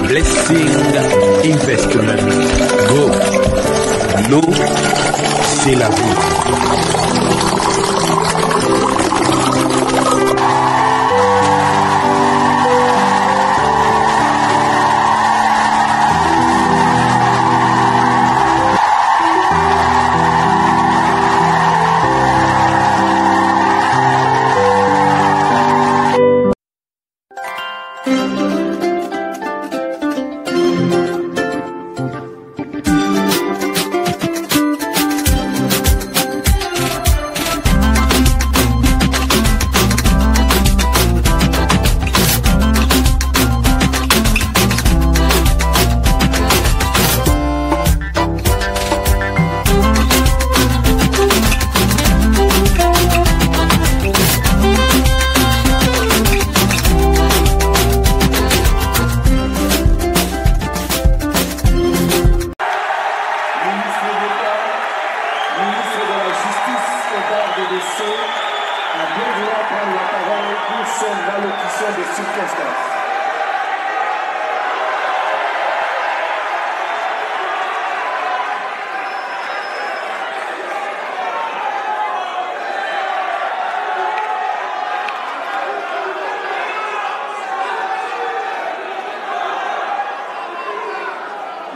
Blessing Investment. Go. L'eau, c'est la vie.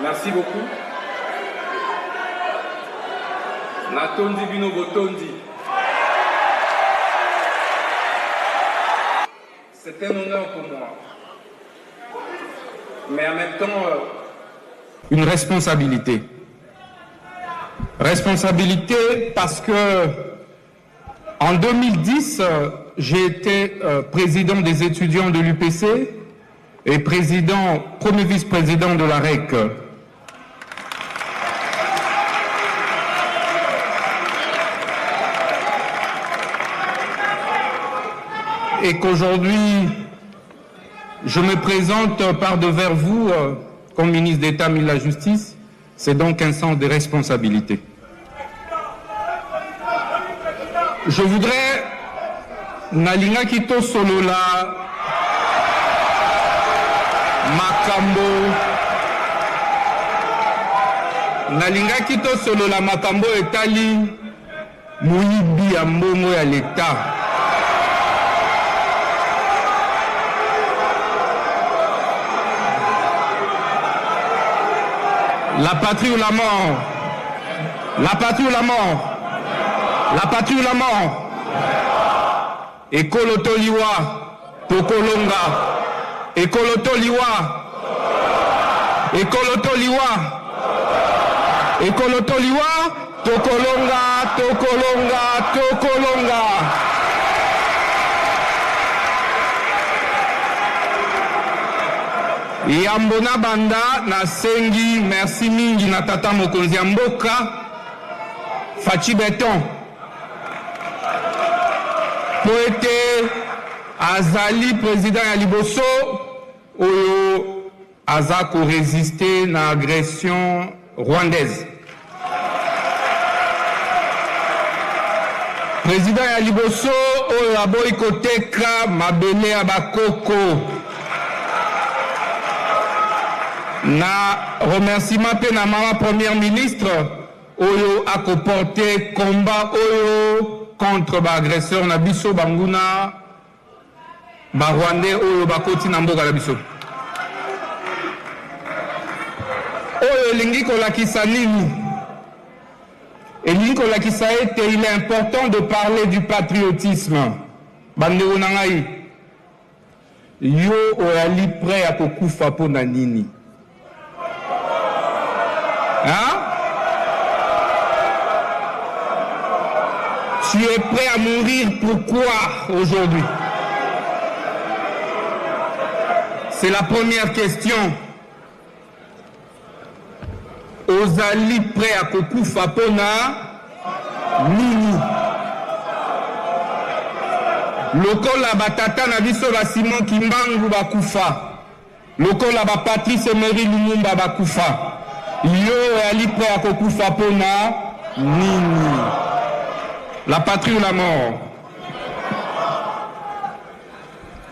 Merci beaucoup. Natondi bino botondi. C'est un honneur pour moi. Mais en même temps, une responsabilité. Responsabilité parce que en 2010, j'ai été président des étudiants de l'UPC et premier vice-président de la REC. Et qu'aujourd'hui, je me présente par devers vous comme ministre d'État, ministre de la Justice, c'est donc un sens de responsabilité. Je voudrais, Nalinga Kito Solola, Makambo, Nalinga Kito Solola Makambo etali, Mouibi Ambongo ya l'État. La patrie ou la mort? La patrie ou la mort? La patrie ou la mort? Ekolo Toliwa, Tokolonga. Ekolo Toliwa. Ekolo Toliwa. Ekolo Toliwa, Tokolonga, Tokolonga, Tokolonga. Yambona banda na sengi merci mingi na tata mokonzi ya mboka Fachi Beton po ete azali président ya liboso oyo aza ko résister na agression rwandaise. Président ya liboso oyo aboyi koteka mabele ya bakoko. Na remerciement pe na mama première ministre oyo a porté combat oyo contre l'agresseur na biso banguna ba Rwandais oyo bakoti na mboka na biso. Oyo lingi kolakisa nini? Elingi kolakisa ete il est important de parler du patriotisme. Bandeko na ngai yo oyali prêt à kokufa po na nini? Hein? Tu es prêt à mourir pourquoi aujourd'hui? C'est la première question. Ozali prêt à kokufa pona nini? Lokola batata na biso ba Simon Kimbangu bakufa. Lokola ba Patrice Emery Lumumba bakufa. Yo ali prêt à kokufa pona nini? La patrie ou la mort?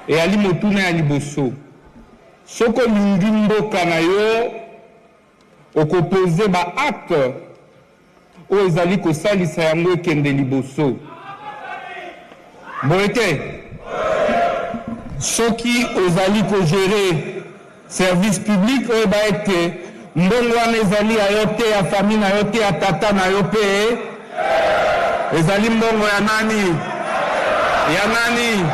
Et Ali Motuna Ali Bosso. soko lingi mboka na yo okopose ba acte oyo ezali kosalisa yango ekende liboso. Boye te soki ozali kogere service public oyo ba ete mbongo wana ezali ya yo te, ya famille na yo te, ya tata na yo pe, ezali mbongo ya nani? Ya nani?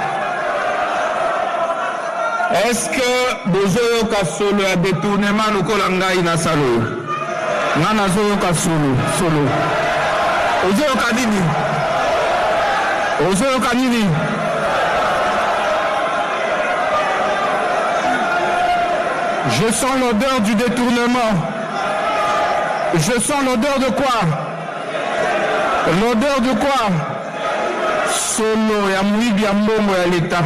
Est-ce que bozoyoka solo ya détournement lokola ngai na salo? Nga nazoyoka solo. Ozoyoka nini? Ozoyoka nini? Je sens l'odeur du détournement. Je sens l'odeur de quoi? L'odeur de quoi? Solo ya mwibi ya mbongo ya l'État.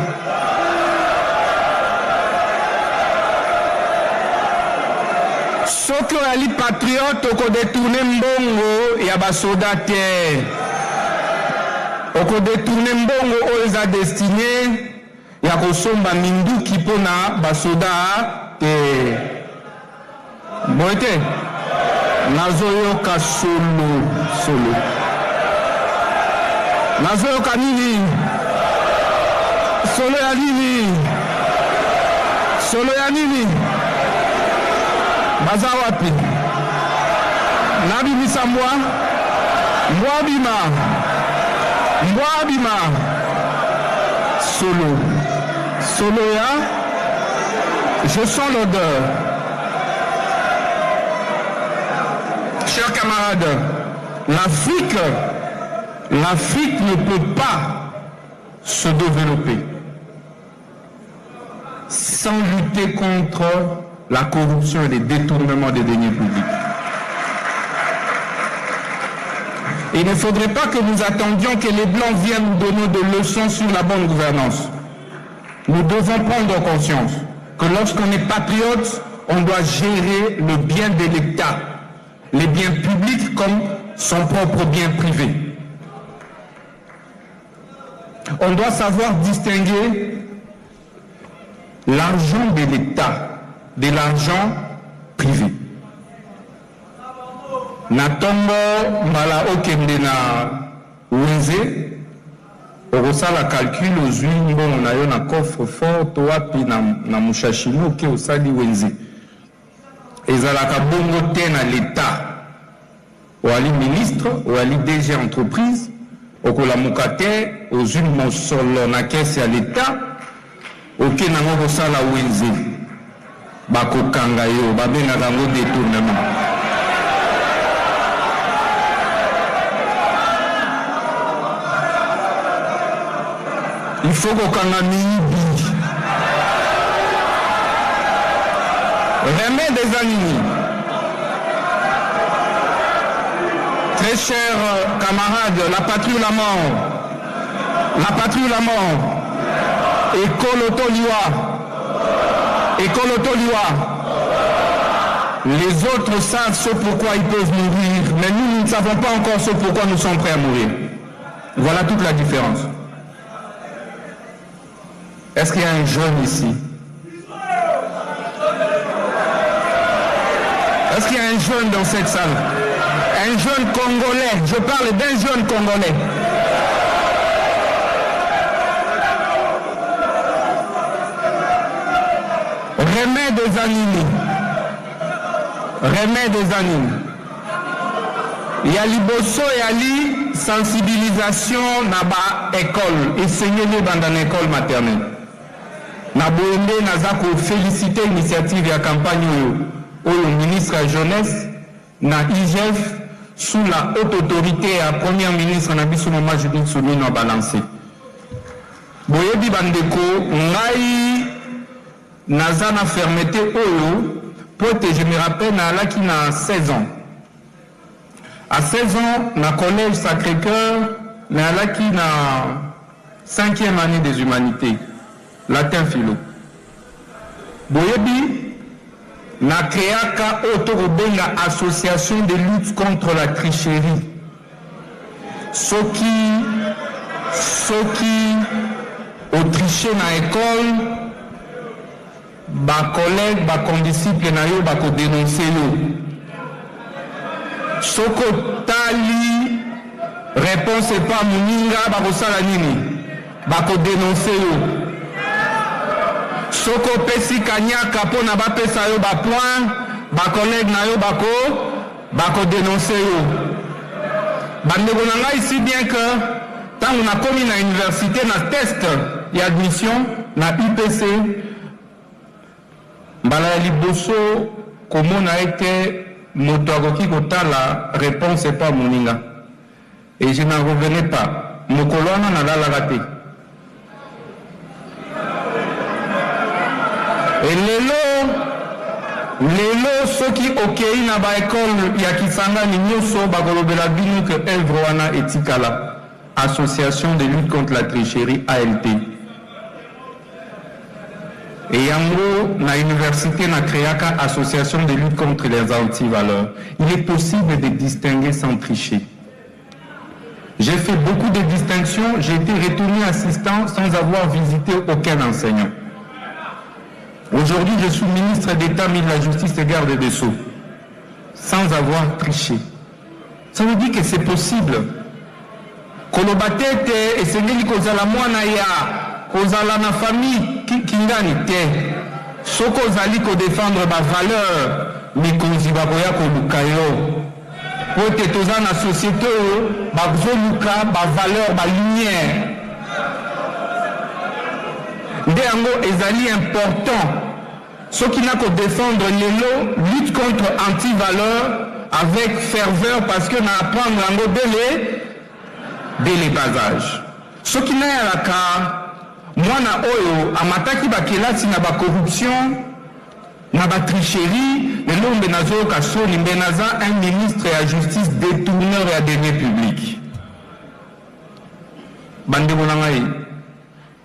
Soki oyali patriote okodetourne mbongo ya basoda te. Okodetourne mbongo oyo eza destiné ya kosomba minduki mpona basoda te. Boye te nazoyoka solo. Nazoyoka nini? Solo ya nini? Solo ya nini? Baza wapi? Nabimisa mbwa? Mbwa bima. Solo ya? Je sens l'odeur. Chers camarades, l'Afrique ne peut pas se développer sans lutter contre la corruption et les détournements des deniers publics. Il ne faudrait pas que nous attendions que les Blancs viennent nous donner des leçons sur la bonne gouvernance. Nous devons prendre conscience que lorsqu'on est patriote, on doit gérer le bien de l'État, les biens publics comme son propre bien privé. On doit savoir distinguer l'argent de l'État de l'argent privé. Natongo mbala okende na wenze okosala calcul ozwi mbongo na yo na coffre fort to wapi na mushashino oke osali wenze. Ezalaka bongo te na l'État. Oali ministre, oali DG entreprise, okolamuka te ozwi mosolo na kese ya l'État oke nango kosala wenze. Bakokanga yo, babengaka yango détournement. Il faut kokanga miyibi. Remède des animaux. Très chers camarades, la patrie ou la mort. La patrie ou la mort. École Otoliwa. École Otoliwa. Les autres savent ce pourquoi ils peuvent mourir, mais nous ne savons pas encore ce pourquoi nous sommes prêts à mourir. Voilà toute la différence. Est-ce qu'il y a un jeune ici? Est-ce qu'il y a un jeune dans cette salle? Un jeune Congolais. Je parle d'un jeune Congolais. Remède des animaux. Remède des animaux. Il y a liboso et ali sensibilisation na ba école. Enseignez-les dans une école maternelle. Na boende nazako féliciter l'initiative et la campagne au ministre de la jeunesse na IGF sous la haute autorité et la première ministre Nabiso Mama Judith Soumino a balancé. Boyebi bandeko ngai nazana fermeté oyo pote je me rappelle na laki na 16 ans. À 16 ans na collège Sacré-Cœur na laki na 5e année des humanités latin philo. Boyebi na créaka autorobenga association de lutte contre la tricherie. Soki au tricher na école ba collègue, ba condisciple na yo ba ko dénoncer yo. Soko tali réponse est pas moninga ba ko sala nini ba ko dénoncer yo. Soko pesi kanyaka po na ba pesa yo ba point ba collègue na yo ba ko dénoncer yo. Bandeko na ngai si bien que tant on a commis na université na test et admission na UPC mbala liboso komona ete moto akoki kotala réponse est pas moninga et je n'en revenais pas mokolo wana nalalaka te et lelo soki okei na baekole ya Kisangani nyonso bakolobela bino ke œuvre wana etikala Association de lutte contre la tricherie ALT. Et yango na université na créaka Association de lutte contre les antivaleurs. Il est possible de distinguer sans tricher. J'ai fait beaucoup de distinctions, j'ai été retourné assistant sans avoir visité aucun enseignant. Aujourd'hui, je suis ministre d'État, ministre de la Justice et garde des Sceaux, sans avoir triché. Ça veut dire que c'est possible. Kolobatete et sengeli kozala mwana ya kozala na famille kingani te. Soko zali ko défendre ba valeur mikonzi bakoya ko lukayo. Pote toza na société ba zoluka ba valeur ba lumière. Nde yango ezali important. Ceux qui n'a qu'à défendre les lots lutte contre anti-valeurs avec ferveur parce que n'a apprendre yango dès les bas âges. Ceux qui n'a la ka mwana oyo amataki ba kelasi na ba corruption na ba tricherie le lombe nazo kasoni mbenaza un ministre de la justice détourneur et à deniers publics. Bande monangai.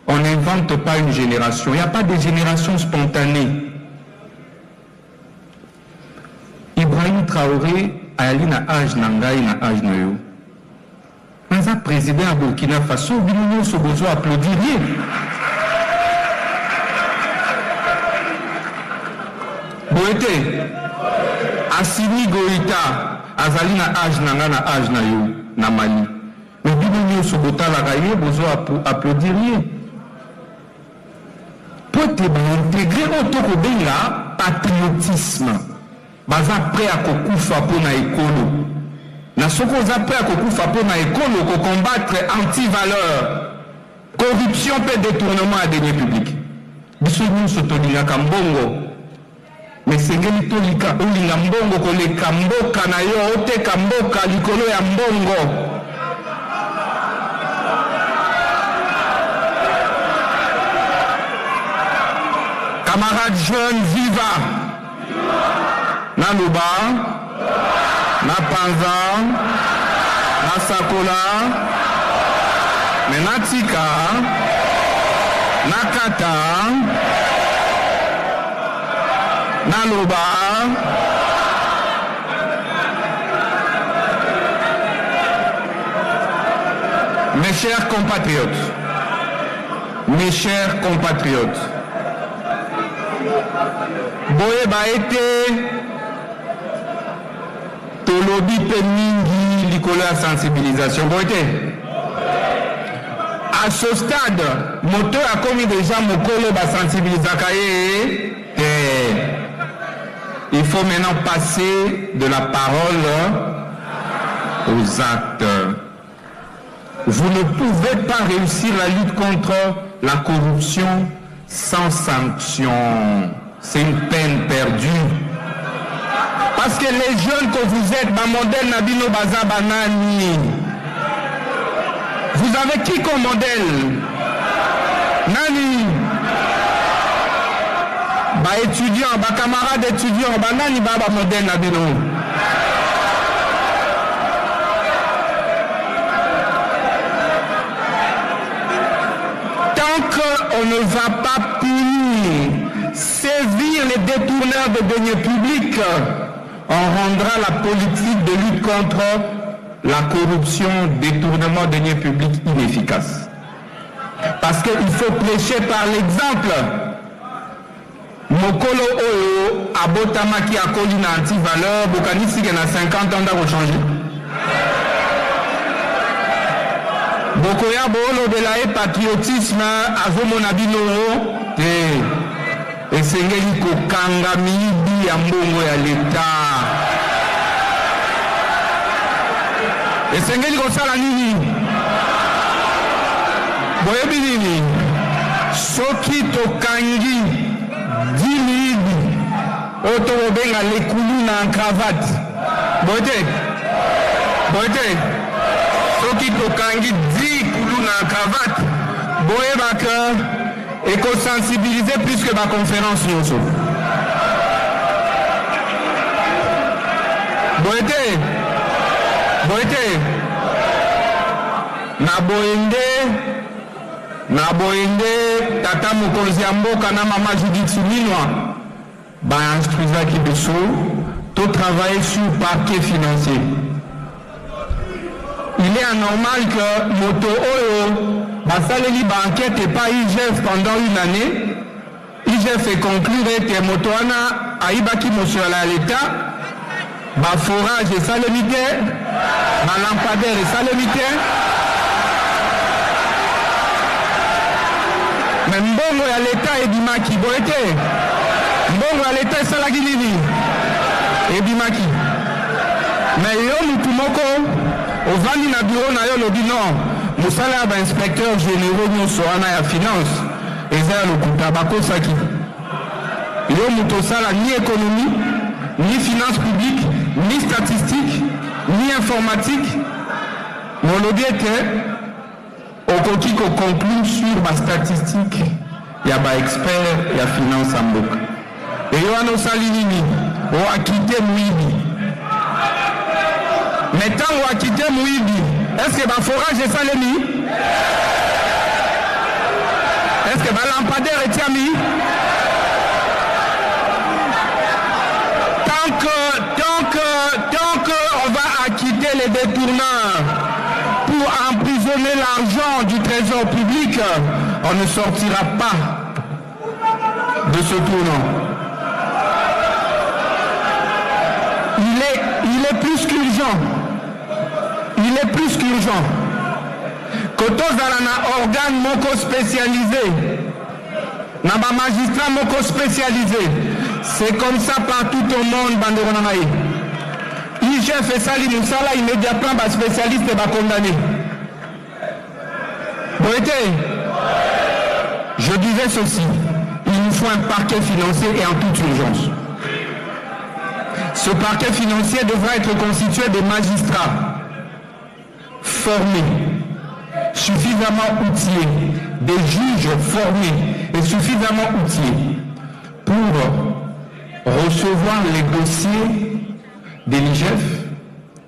On n'invente pas une génération. Il n'y a pas de génération spontanée. Ibrahim Traoré a ali na âge na ngai na âge na yo. Mais un président à Burkina Faso, bino so besoin applaudir. Boete Assimi Goïta azali na âge na nga na âge na yo na Mali. Mais bino so botala gaye besoin applaudir. Pour intégrer auto benga patriotisme baza prêt à kokufa pour na écolo na soko za prêt à kokufa pour na écolo ko combattre anti-valeur corruption et détournement à deniers publics biso nyonso tolingaka mbongo mais sengeli tolika olinga mbongo koleka mboka na yo oteka mboka likolo ya mbongo. Camarades jeunes, viva! Na Luba, na Panza, na Sakola, na Tika, na Kata, na Luba, mes chers compatriotes, boye ba été tolobi pe mingi likolo ya sensibilisation boye à ce stade moto a commis déjà mokolo ba sensibilisaka ye il faut maintenant passer de la parole aux actes. Vous ne pouvez pas réussir la lutte contre la corruption sans sanction. C'est une peine perdue. Parce que les jeunes que vous êtes, modèle Nabino Baza Banani, vous avez qui comme modèle? Nani? Étudiants, camarades étudiants, Nani Baba modèle Nabino. Tant qu'on ne va pas punir, saisir les détourneurs de deniers publics, on rendra la politique de lutte contre la corruption, détournement de deniers publics inefficace. Parce qu'il faut prêcher par l'exemple. mokolo oyo abotamaki akoli na anti-valeur bokanisi ke na 50 ans ndako changer. Bokoya boolobela ye patriotisme azomona bino te esengeli kokanga miyibi ya mbongo ya leta. Esengeli kosala nini? Boyebi nini? Soki tokangi 10 miyibi oyo tokobenga lekulu na cravate. Boyete soki tokangi 10 kulu na cravate boyebaka ekosensibiliser plus que ma conférence nyonso. Boyete na boyende tata mokonzi ya mboka na mama Judith Suminwa ba instruisaki biso to travailler sur parquet financier. Il est anormal que moto oyo basaleli ba enquête et pas IGF pendant une année. IGF est conclu que moto wana aibaki monsieur à l'État ba forage et salemité ba lampadaire et salemité. Mais mbongo ya l'État ebimaki boyete. Mbongo ya l'État esalaki nini? Ebimaki. Mais yo mutu moko ovandi na bureau na yo lobi non mosala ya bainspecteur généraux nyonso wana ya finance eza ya lokuta bakosaki. Yo mutu osala ni économie ni finance publique ni statistique ni informatique molobi ete okoki koconclure sur ba statistique ya ba expert ya finance ya mboka. Eyo wana osali nini? Oakite mwibi. Mais tant qu'on a quitté Mouibi, est-ce que le forage est salemi? Est-ce que le lampadaire est mis? Tant qu'on va acquitter les détourneurs pour emprisonner l'argent du trésor public, on ne sortira pas de ce tournant. Il est plus qu'urgent. Il est plus qu'urgent. Koto zalana organe moko spécialisé. Naba magistrat moko spécialisé. C'est comme ça partout au monde, bandero nanaï. IGF et Sali Moussala immédiatement ba spécialiste et ba condamné. Boété, je disais ceci. Il nous faut un parquet financier et en toute urgence. Ce parquet financier devra être constitué de magistrats formés, suffisamment outillés, des juges formés et suffisamment outillés pour recevoir les dossiers de l'IGF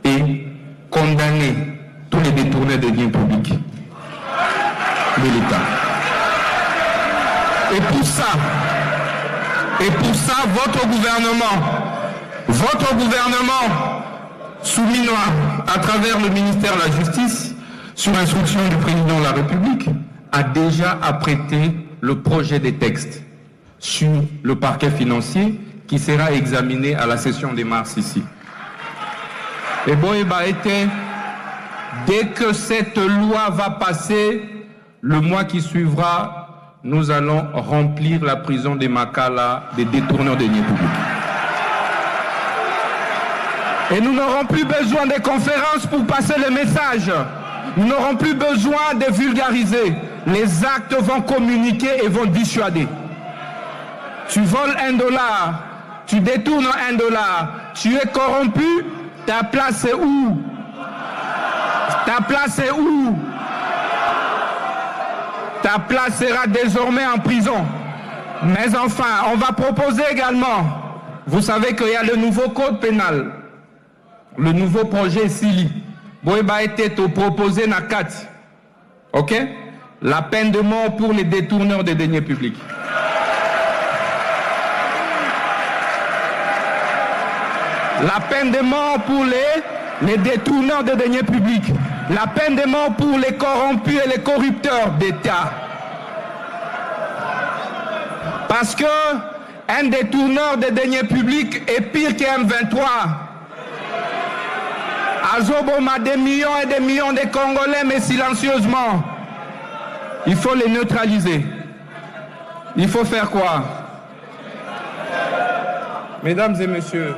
et condamner tous les détourneurs de biens publics de l'État. Et pour ça, votre gouvernement soumis à travers le ministère de la Justice, sur instruction du président de la République, a déjà apprêté le projet des textes sur le parquet financier qui sera examiné à la session de mars ici. Et dès que cette loi va passer, le mois qui suivra, nous allons remplir la prison de Makala des détourneurs de deniers publics. Et nous n'aurons plus besoin de conférences pour passer le message. Nous n'aurons plus besoin de vulgariser. Les actes vont communiquer et vont dissuader. Tu voles $1, tu détournes $1, tu es corrompu, ta place est où? Ta place est où? Ta place sera désormais en prison. Mais enfin, on va proposer également, vous savez qu'il y a le nouveau code pénal. Le nouveau projet Sili, Boeba était proposé na 4. Ok? La peine de mort pour les détourneurs de deniers publics. La peine de mort pour les détourneurs de deniers publics. La peine de mort pour les corrompus et les corrupteurs d'État. Parce que un détourneur des deniers publics est pire qu'un M23. Azoboma des millions et des millions de Congolais, mais silencieusement. Il faut les neutraliser. Il faut faire quoi? Mesdames et messieurs,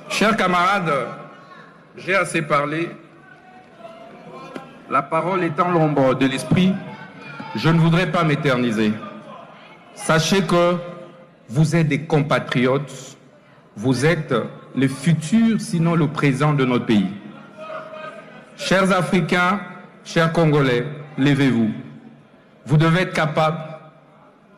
chers camarades, j'ai assez parlé. La parole étant l'ombre de l'esprit, je ne voudrais pas m'éterniser. Sachez que vous êtes des compatriotes, vous êtes le futur, sinon le présent de notre pays. Chers Africains, chers Congolais, levez-vous. Vous devez être capables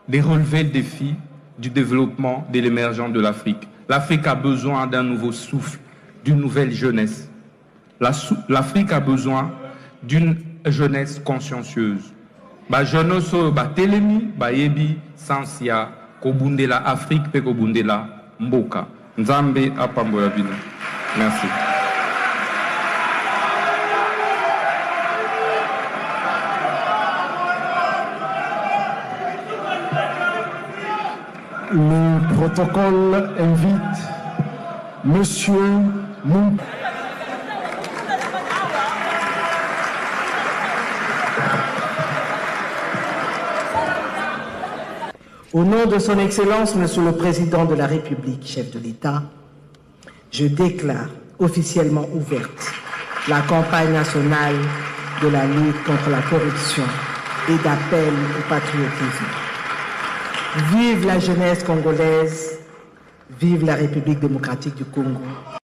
de relever le défi du développement, de l'émergence de l'Afrique. L'Afrique a besoin d'un nouveau souffle, d'une nouvelle jeunesse. L'Afrique a besoin d'une jeunesse consciencieuse. Jeunesse telemi, yebi sansia, kobundela Afrique pe kobundela mboka. Nzambe apambola bino. Merci. Le protocole invite Monsieur Moum. Au nom de son Excellence, Monsieur le Président de la République, chef de l'État, je déclare officiellement ouverte la campagne nationale de la lutte contre la corruption et d'appel au patriotisme. Vive la jeunesse congolaise, vive la République démocratique du Congo.